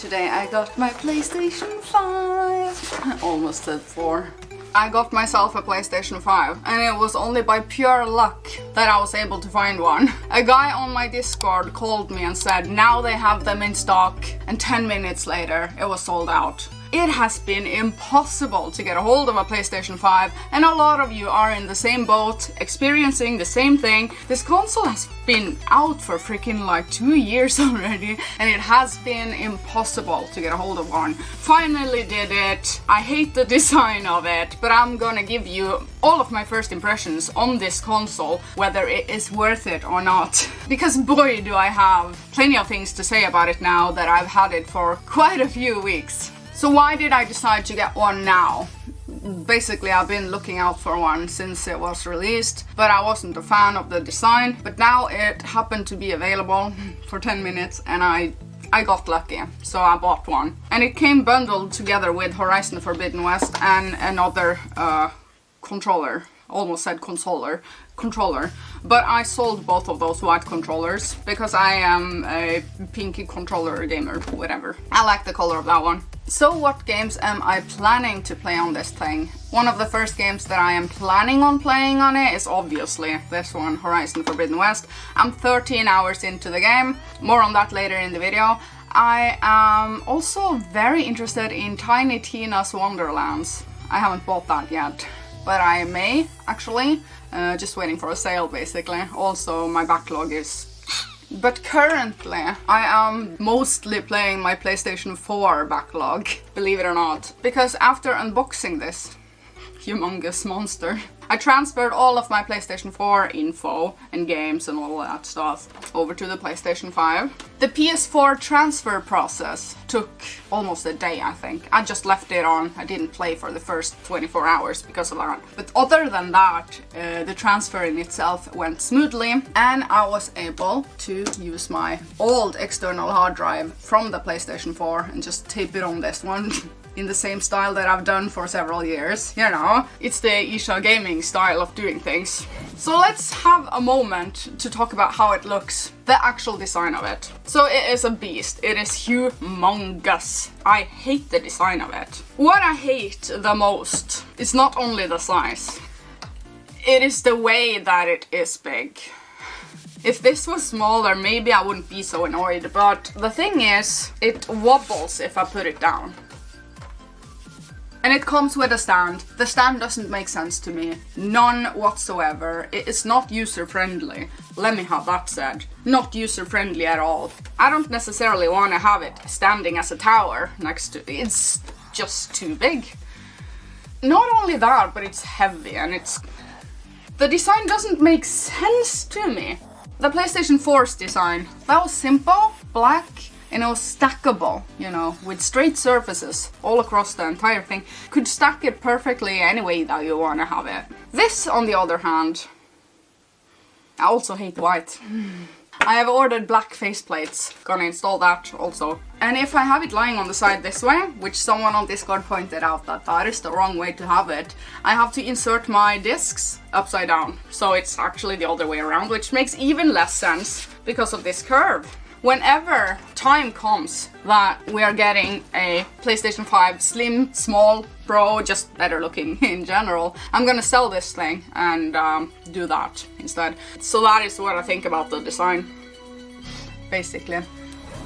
today I got my PlayStation 5. Almost said 4. I got myself a PlayStation 5 and it was only by pure luck that I was able to find one. A guy on my Discord called me and said now they have them in stock, and 10 minutes later it was sold out. It has been impossible to get a hold of a PlayStation 5, and a lot of you are in the same boat, experiencing the same thing. This console has been out for freaking like 2 years already, and it has been impossible to get a hold of one. Finally did it. I hate the design of it, but I'm gonna give you all of my first impressions on this console, whether it is worth it or not. Because boy do I have plenty of things to say about it now that I've had it for quite a few weeks. So why did I decide to get one now? Basically, I've been looking out for one since it was released, but I wasn't a fan of the design. But now it happened to be available for 10 minutes and I got lucky, so I bought one. And it came bundled together with Horizon Forbidden West and another controller. Almost said controller, but I sold both of those white controllers because I am a pinky controller gamer, whatever. I like the color of that one. So what games am I planning to play on this thing? One of the first games that I am planning on playing on it is obviously this one, Horizon Forbidden West. I'm 13 hours into the game, more on that later in the video. I am also very interested in Tiny Tina's Wonderlands. I haven't bought that yet, but I may actually, just waiting for a sale basically. Also my backlog is... But currently I am mostly playing my PlayStation 4 backlog, believe it or not. Because after unboxing this humongous monster, I transferred all of my PlayStation 4 info and games and all that stuff over to the PlayStation 5. The PS4 transfer process took almost a day, I think. I just left it on. I didn't play for the first 24 hours because of that. But other than that, the transfer in itself went smoothly, and I was able to use my old external hard drive from the PlayStation 4 and just tape it on this one. In the same style that I've done for several years. You know, it's the Isha gaming style of doing things. So let's have a moment to talk about how it looks, the actual design of it. So it is a beast, it is humongous. I hate the design of it. What I hate the most is not only the size, it is the way that it is big. If this was smaller, maybe I wouldn't be so annoyed, but the thing is, it wobbles if I put it down. And it comes with a stand. The stand doesn't make sense to me. None whatsoever. It is not user-friendly. Let me have that said. Not user-friendly at all. I don't necessarily want to have it standing as a tower next to... It's just too big. Not only that, but it's heavy and it's... The design doesn't make sense to me. The PlayStation 4's design, that was simple, black, and it was stackable, you know, with straight surfaces all across the entire thing. Could stack it perfectly any way that you want to have it. This, on the other hand, I also hate white. I have ordered black faceplates, gonna install that also. And if I have it lying on the side this way, which someone on Discord pointed out that that is the wrong way to have it, I have to insert my discs upside down. So it's actually the other way around, which makes even less sense because of this curve. Whenever time comes that we are getting a PlayStation 5 Slim, Small, Pro, just better looking in general, I'm gonna sell this thing and do that instead. So that is what I think about the design, basically.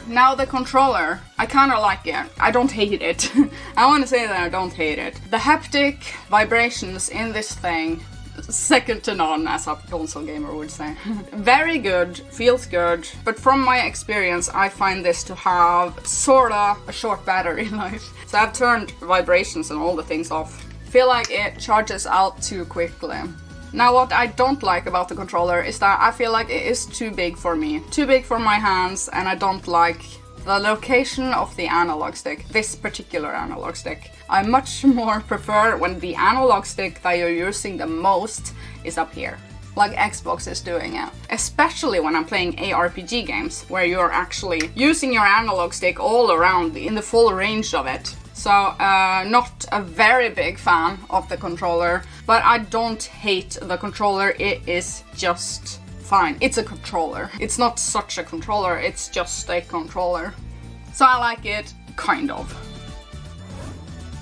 Now the controller, I kinda like it. I don't hate it. I wanna say that I don't hate it. The haptic vibrations in this thing, second to none, as a console gamer would say. Very good, feels good, but from my experience I find this to have sorta a short battery life. So I've turned vibrations and all the things off. Feel like it charges out too quickly. Now what I don't like about the controller is that I feel like it is too big for me. Too big for my hands, and I don't like the location of the analog stick, this particular analog stick. I much more prefer when the analog stick that you're using the most is up here, like Xbox is doing it. Especially when I'm playing ARPG games, where you're actually using your analog stick all around in the full range of it. So, not a very big fan of the controller, but I don't hate the controller, it is just fine. It's a controller. It's not such a controller, it's just a controller. So I like it. kind of.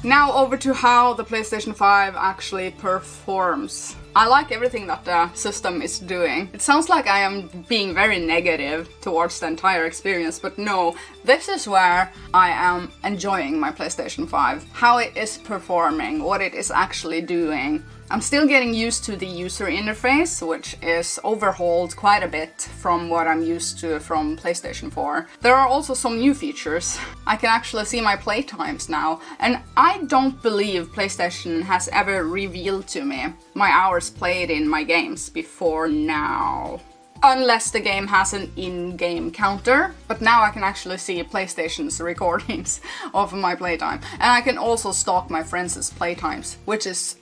Now over to how the PlayStation 5 actually performs. I like everything that the system is doing. It sounds like I am being very negative towards the entire experience, but no, this is where I am enjoying my PlayStation 5. How it is performing, what it is actually doing. I'm still getting used to the user interface, which is overhauled quite a bit from what I'm used to from PlayStation 4. There are also some new features. I can actually see my playtimes now, and I don't believe PlayStation has ever revealed to me my hours played in my games before now. Unless the game has an in-game counter, but now I can actually see PlayStation's recordings of my playtime. And I can also stalk my friends' playtimes, which is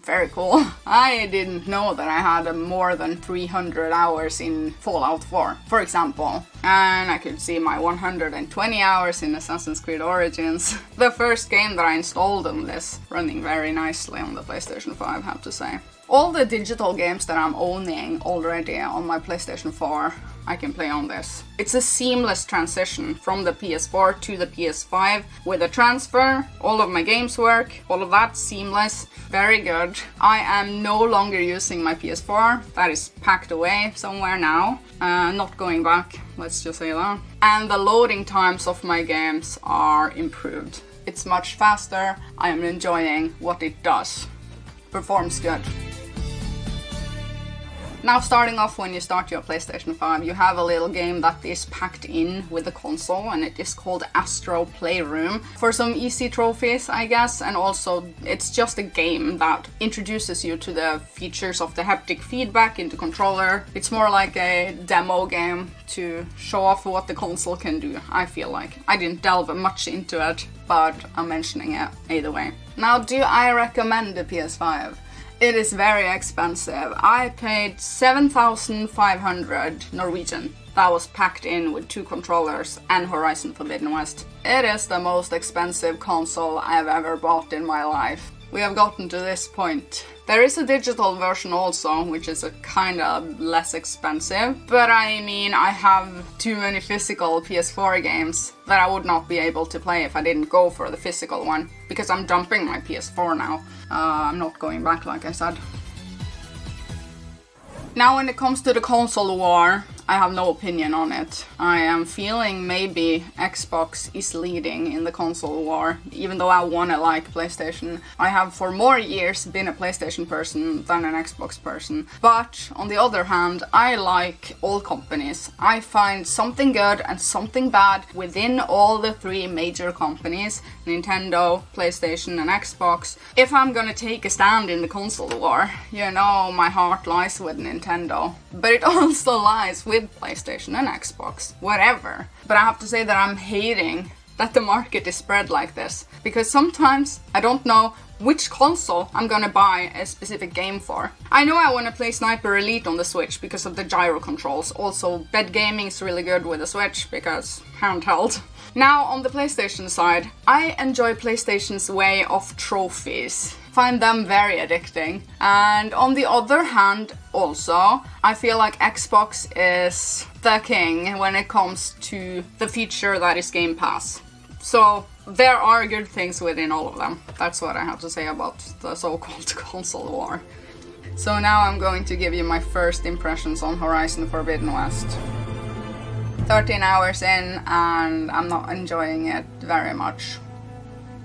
very cool. I didn't know that I had more than 300 hours in Fallout 4, for example. And I could see my 120 hours in Assassin's Creed Origins. The first game that I installed on this, running very nicely on the PlayStation 5, I have to say. All the digital games that I'm owning already on my PlayStation 4, I can play on this. It's a seamless transition from the PS4 to the PS5 with a transfer, all of my games work, all of that seamless, very good. I am no longer using my PS4, that is packed away somewhere now, not going back, let's just say that. And the loading times of my games are improved. It's much faster, I am enjoying what it does. Performs good. Now starting off, when you start your PlayStation 5, you have a little game that is packed in with the console, and it is called Astro Playroom. For some easy trophies, I guess, and also it's just a game that introduces you to the features of the haptic feedback in the controller. It's more like a demo game to show off what the console can do, I feel like. I didn't delve much into it, but I'm mentioning it either way. Now, do I recommend the PS5? It is very expensive. I paid 7,500 Norwegian. That was packed in with 2 controllers and Horizon Forbidden West. It is the most expensive console I've ever bought in my life. We have gotten to this point. There is a digital version also, which is a kind of less expensive. But I mean, I have too many physical PS4 games that I would not be able to play if I didn't go for the physical one. Because I'm dumping my PS4 now. I'm not going back, like I said. Now when it comes to the console war, I have no opinion on it. I am feeling maybe Xbox is leading in the console war, even though I wanna like PlayStation. I have for more years been a PlayStation person than an Xbox person. But on the other hand, I like all companies. I find something good and something bad within all the 3 major companies, Nintendo, PlayStation and Xbox. If I'm gonna take a stand in the console war, you know, my heart lies with Nintendo. But it also lies with PlayStation and Xbox, whatever. But I have to say that I'm hating that the market is spread like this, because sometimes I don't know which console I'm gonna buy a specific game for. I know I wanna play Sniper Elite on the Switch because of the gyro controls. Also, bed gaming is really good with the Switch because handheld. Now on the PlayStation side, I enjoy PlayStation's way of trophies. Find them very addicting. And on the other hand, also, I feel like Xbox is the king when it comes to the feature that is Game Pass. So there are good things within all of them. That's what I have to say about the so-called console war. So now I'm going to give you my first impressions on Horizon Forbidden West. 13 hours in and I'm not enjoying it very much.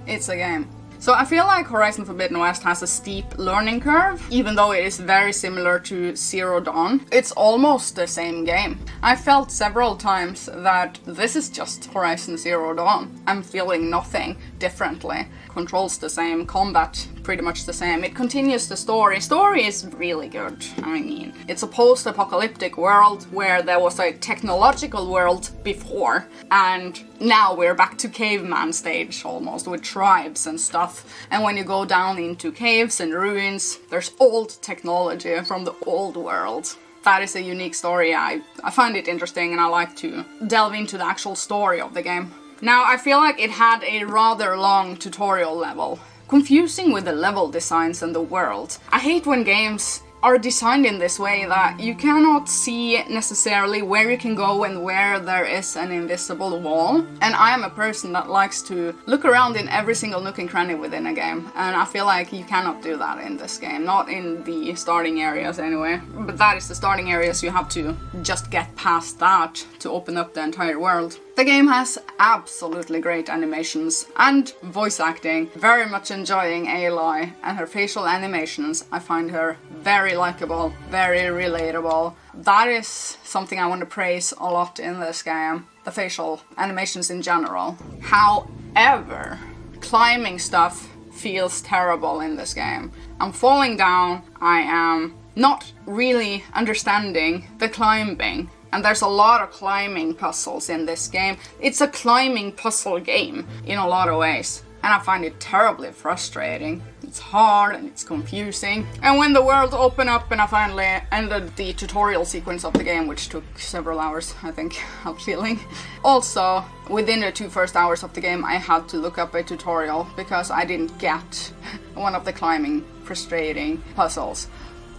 It's a game. So I feel like Horizon Forbidden West has a steep learning curve, even though it is very similar to Zero Dawn. It's almost the same game. I felt several times that this is just Horizon Zero Dawn. I'm feeling nothing differently. Controls the same, combat pretty much the same. It continues the story. Story is really good. I mean, it's a post-apocalyptic world where there was a technological world before, and now we're back to caveman stage almost, with tribes and stuff. And when you go down into caves and ruins, there's old technology from the old world. That is a unique story. I find it interesting and I like to delve into the actual story of the game. Now, I feel like it had a rather long tutorial level, confusing with the level designs and the world. I hate when games are designed in this way that you cannot see necessarily where you can go and where there is an invisible wall. And I am a person that likes to look around in every single nook and cranny within a game, and I feel like you cannot do that in this game, not in the starting areas anyway. But that is the starting areas, you have to just get past that to open up the entire world. The game has absolutely great animations and voice acting. Very much enjoying Aloy and her facial animations. I find her very likable, very relatable. That is something I want to praise a lot in this game. The facial animations in general. However, climbing stuff feels terrible in this game. I'm falling down, I am not really understanding the climbing. And there's a lot of climbing puzzles in this game. It's a climbing puzzle game in a lot of ways. And I find it terribly frustrating. It's hard and it's confusing. And when the world opened up and I finally ended the tutorial sequence of the game, which took several hours, I think, of feeling. Also, within the 2 first hours of the game, I had to look up a tutorial because I didn't get one of the climbing frustrating puzzles.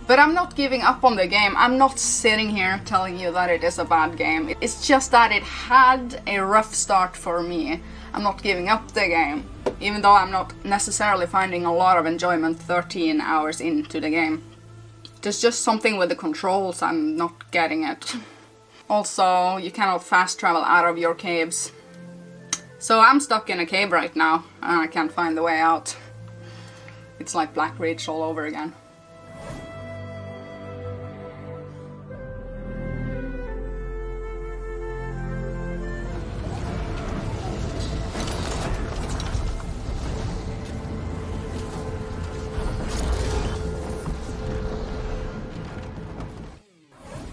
But I'm not giving up on the game. I'm not sitting here telling you that it is a bad game. It's just that it had a rough start for me. I'm not giving up the game, even though I'm not necessarily finding a lot of enjoyment 13 hours into the game. There's just something with the controls, I'm not getting it. Also, you cannot fast travel out of your caves. So I'm stuck in a cave right now, and I can't find the way out. It's like Black Reach all over again.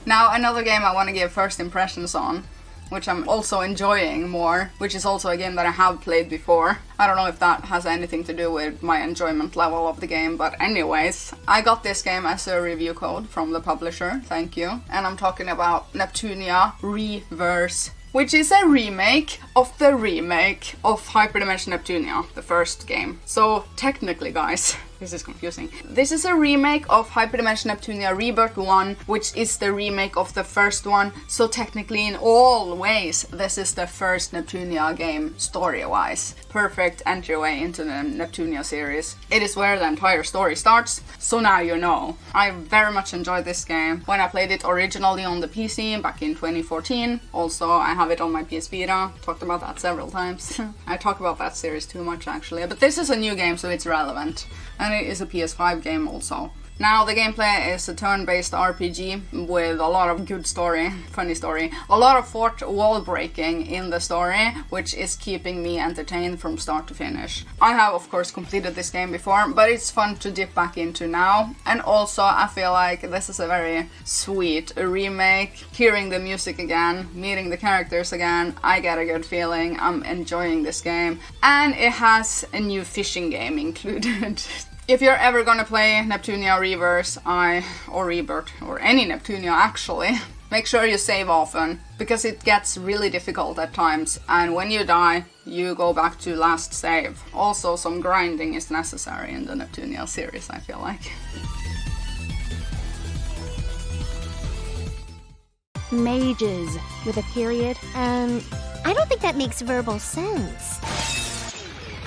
Now another game I want to give first impressions on, which I'm also enjoying more, which is also a game that I have played before. I don't know if that has anything to do with my enjoyment level of the game, but anyways, I got this game as a review code from the publisher, thank you. And I'm talking about Neptunia Reverse, which is a remake of the remake of Hyperdimension Neptunia, the first game. So technically, guys, this is confusing. This is a remake of Hyperdimension Neptunia Rebirth 1, which is the remake of the first one. So technically, in all ways, this is the first Neptunia game story-wise. Perfect entryway into the Neptunia series. It is where the entire story starts, so now you know. I very much enjoyed this game when I played it originally on the PC back in 2014. Also, I have it on my PS Vita. Talked about that several times. I talk about that series too much actually, but this is a new game, so it's relevant. And it is a PS5 game also. Now the gameplay is a turn-based RPG with a lot of good story, funny story, a lot of fourth wall breaking in the story, which is keeping me entertained from start to finish. I have of course completed this game before, but it's fun to dip back into now. And also I feel like this is a very sweet remake. Hearing the music again, meeting the characters again, I get a good feeling. I'm enjoying this game. And it has a new fishing game included. If you're ever gonna play Neptunia Reverse, or Rebirth, or any Neptunia actually, make sure you save often, because it gets really difficult at times, and when you die, you go back to last save. Also, some grinding is necessary in the Neptunia series, I feel like. Mages, with a period, I don't think that makes verbal sense.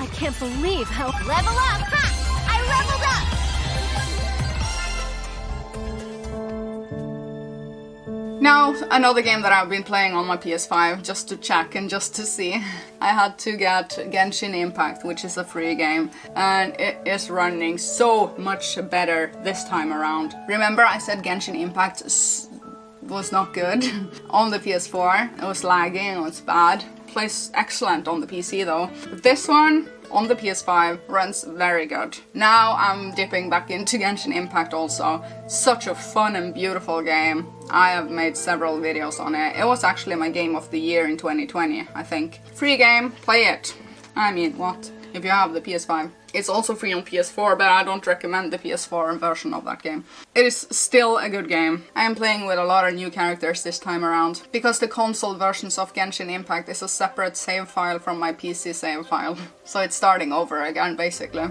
I can't believe how... Level up! Ha! I leveled up! Now, another game that I've been playing on my PS5 just to check and just to see. I had to get Genshin Impact, which is a free game, and it is running so much better this time around. Remember I said Genshin Impact was not good on the PS4. It was lagging, it was bad. Plays excellent on the PC though. This one on the PS5 runs very good. Now I'm dipping back into Genshin Impact also. Such a fun and beautiful game. I have made several videos on it. It was actually my game of the year in 2020, I think. Free game, play it. I mean, what? If you have the PS5. It's also free on PS4, but I don't recommend the PS4 version of that game. It is still a good game. I am playing with a lot of new characters this time around, because the console versions of Genshin Impact is a separate save file from my PC save file. So it's starting over again, basically.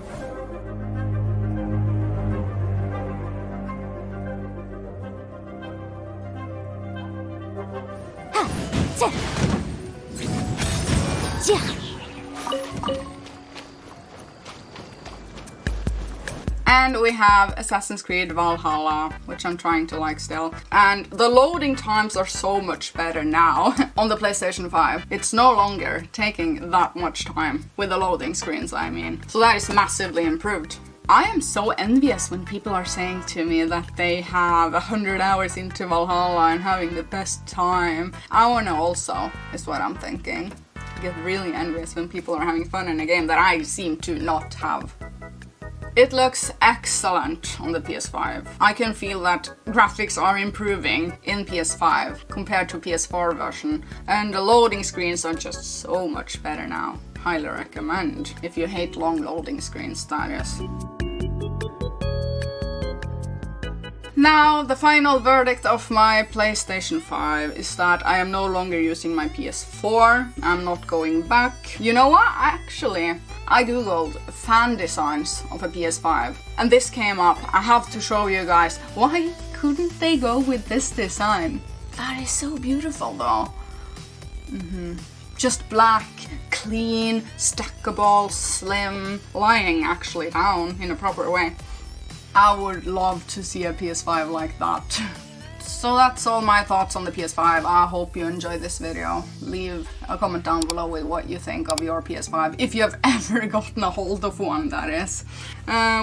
And we have Assassin's Creed Valhalla, which I'm trying to like still. And the loading times are so much better now on the PlayStation 5. It's no longer taking that much time with the loading screens, I mean. So that is massively improved. I am so envious when people are saying to me that they have 100 hours into Valhalla and having the best time. I wanna also, is what I'm thinking. I get really envious when people are having fun in a game that I seem to not have. It looks excellent on the PS5. I can feel that graphics are improving in PS5 compared to PS4 version, and the loading screens are just so much better now. Highly recommend if you hate long loading screens, that is. Now, the final verdict of my PlayStation 5 is that I am no longer using my PS4. I'm not going back. You know what? Actually, I googled fan designs of a PS5 and this came up. I have to show you guys. Why couldn't they go with this design? That is so beautiful though. Just black, clean, stackable, slim, lying actually down in a proper way. I would love to see a PS5 like that. So that's all my thoughts on the PS5. I hope you enjoyed this video. Leave a comment down below with what you think of your PS5, if you have ever gotten a hold of one, that is.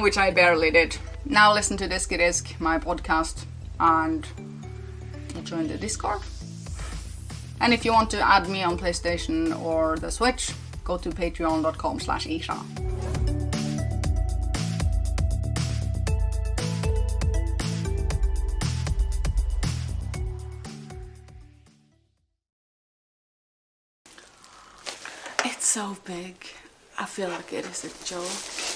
Which I barely did. Now listen to Disky Disc, my podcast, and join the Discord. And if you want to add me on PlayStation or the Switch, go to patreon.com/Isha. It's so big. I feel like it is a joke.